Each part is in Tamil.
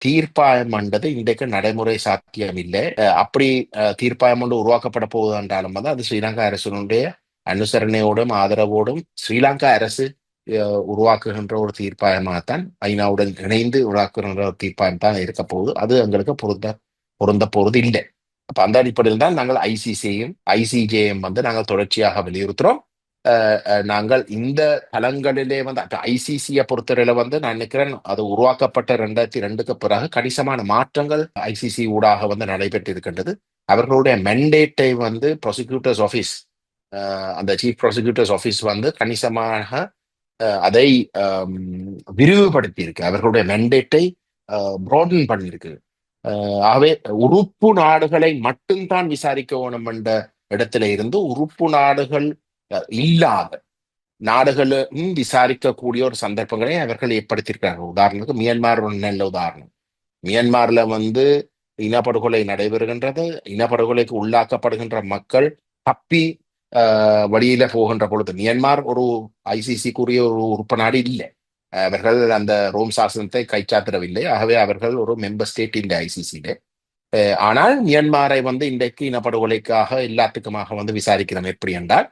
தீர்ப்பாயம் என்றது இன்றைக்கு நடைமுறை சாத்தியம் இல்லை. அப்படி தீர்ப்பாயம் ஒன்று உருவாக்கப்பட போகுது என்றாலும் வந்து அது ஸ்ரீலங்கா அரசினுடைய அனுசரணையோடும் ஆதரவோடும் ஸ்ரீலங்கா அரசு உருவாக்குகின்ற ஒரு தீர்ப்பாயமாகத்தான், ஐநாவுடன் இணைந்து உருவாக்குகின்ற ஒரு தீர்ப்பாயம் தான் இருக்க போகுது. அது எங்களுக்கு பொருந்த போறது இல்லை. அப்ப அந்த அடிப்படையில் தான் நாங்கள் ஐசிசியையும் ஐசிஜேயும் வந்து நாங்கள் தொடர்ச்சியாக வலியுறுத்துறோம். நாங்கள் இந்த தளங்களிலே வந்து ஐசிசியை பொறுத்தவரையில வந்து நான் நினைக்கிறேன் அது உருவாக்கப்பட்ட 2002க்கு பிறகு கணிசமான மாற்றங்கள் ஐசிசி ஊடாக வந்து நடைபெற்று இருக்கின்றது. அவர்களுடைய மெண்டேட்டை வந்து ப்ராசிக்யூட்டர்ஸ் ஆஃபீஸ், அந்த சீஃப் ப்ராசிக்யூட்டர்ஸ் ஆஃபீஸ் வந்து கணிசமாக அதை விரிவுபடுத்தி இருக்கு. அவர்களுடைய மெண்டேட்டை ப்ராடன் பண்ணியிருக்கு. ஆகவே உறுப்பு நாடுகளை மட்டும்தான் விசாரிக்க வேணும் என்ற இடத்துல இருந்து உறுப்பு நாடுகள் இல்லாத நாடுகளும் விசாரிக்கக்கூடிய ஒரு சந்தர்ப்பங்களை அவர்கள் ஏற்படுத்தியிருக்காங்க. உதாரணத்துக்கு மியான்மர் ஒரு நல்ல உதாரணம். மியான்மர்ல வந்து இனப்படுகொலை நடைபெறுகின்றது. இனப்படுகொலைக்கு உள்ளாக்கப்படுகின்ற மக்கள் தப்பி வழியில போகின்ற பொழுது, மியான்மர் ஒரு ஐசிசிக்குரிய ஒரு உறுப்பு நாடு இல்லை. அவர்கள் அந்த ரோம் சாசனத்தை கைச்சாத்திடவில்லை. ஆகவே அவர்கள் ஒரு மெம்பர் ஸ்டேட் இல்லை ஐசிசியில. ஆனால் மியான்மரை வந்து இன்றைக்கு இனப்படுகொலைக்காக எல்லாத்துக்குமாக வந்து விசாரிக்கிறோம். எப்படி என்றால்,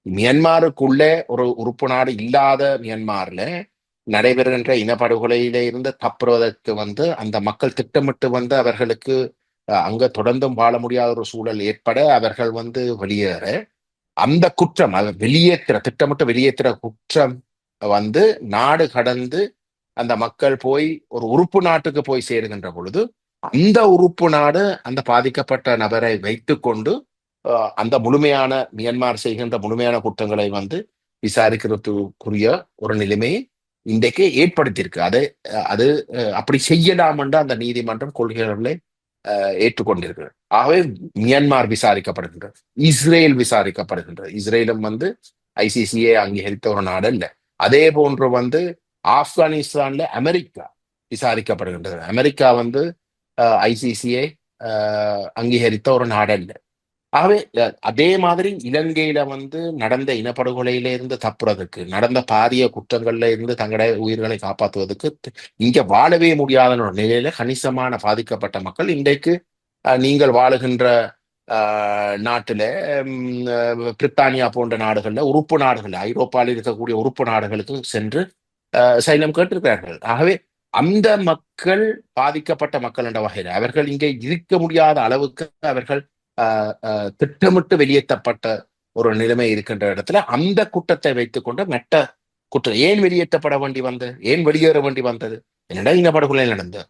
மியான்மருக்குள்ளே ஒரு உறுப்பு நாடு இல்லாத மியான்மர்ல நடைபெறுகின்ற இனப்படுகொலையில இருந்து தப்புவதற்கு வந்து அந்த மக்கள் திட்டமிட்டு வந்து அவர்களுக்கு அங்க தொடர்ந்தும் வாழ முடியாத ஒரு சூழல் ஏற்பட அவர்கள் வந்து வெளியேற, அந்த குற்றம் அதை திட்டமிட்டு வெளியேற்றுற குற்றம் வந்து நாடு கடந்து அந்த மக்கள் போய் ஒரு உறுப்பு நாட்டுக்கு போய் சேருகின்ற பொழுது, அந்த உறுப்பு நாடு அந்த பாதிக்கப்பட்ட நபரை வைத்துக்கொண்டு அந்த முழுமையான மியான்மர் செய்கின்ற முழுமையான குற்றங்களை வந்து விசாரிக்கிறதுக்குரிய ஒரு நிலைமையை இன்றைக்கு ஏற்படுத்தியிருக்கு. அது அப்படி செய்யலாம் என்று அந்த நீதிமன்றம் கொள்கைகளை ஏற்றுக்கொண்டிருக்கிறது. ஆகவே மியான்மர் விசாரிக்கப்படுகின்றது, இஸ்ரேல் விசாரிக்கப்படுகின்றது. இஸ்ரேலும் வந்து ஐசிசியை அங்கீகரித்த ஒரு நாடு அல்ல. அதே போன்று வந்து ஆப்கானிஸ்தான்ல அமெரிக்கா விசாரிக்கப்படுகின்றது. அமெரிக்கா வந்து ஐசிசியை அங்கீகரித்த ஒரு நாடு அல்ல. ஆகவே அதே மாதிரி இலங்கையில வந்து நடந்த இனப்படுகொலையில இருந்து தப்புறதுக்கு, நடந்த பாரிய குற்றங்கள்ல இருந்து தங்களுடைய உயிர்களை காப்பாற்றுவதற்கு இங்க வாழவே முடியாத ஒரு நிலையில கணிசமான பாதிக்கப்பட்ட மக்கள் இன்றைக்கு நீங்கள் வாழுகின்ற நாட்டுல பிரித்தானியா போன்ற நாடுகள்ல, உறுப்பு நாடுகள் ஐரோப்பாவில் இருக்கக்கூடிய உறுப்பு நாடுகளுக்கு சென்று சைலம் கேட்டிருக்கிறார்கள். ஆகவே அந்த மக்கள் பாதிக்கப்பட்ட மக்கள் என்ற வகையில் அவர்கள் இங்கே இருக்க முடியாத அளவுக்கு அவர்கள் திட்டமிட்டு வெளியேற்றப்பட்ட ஒரு நிலைமை இருக்கின்ற இடத்துல அந்த குற்றத்தை வைத்துக்கொண்டு மெட்ட குற்றம் ஏன் வெளியேற்றப்பட வேண்டி வந்தது, ஏன் வெளியேற வேண்டி வந்தது, என்னடா இனப்படுகொலை நடந்தது.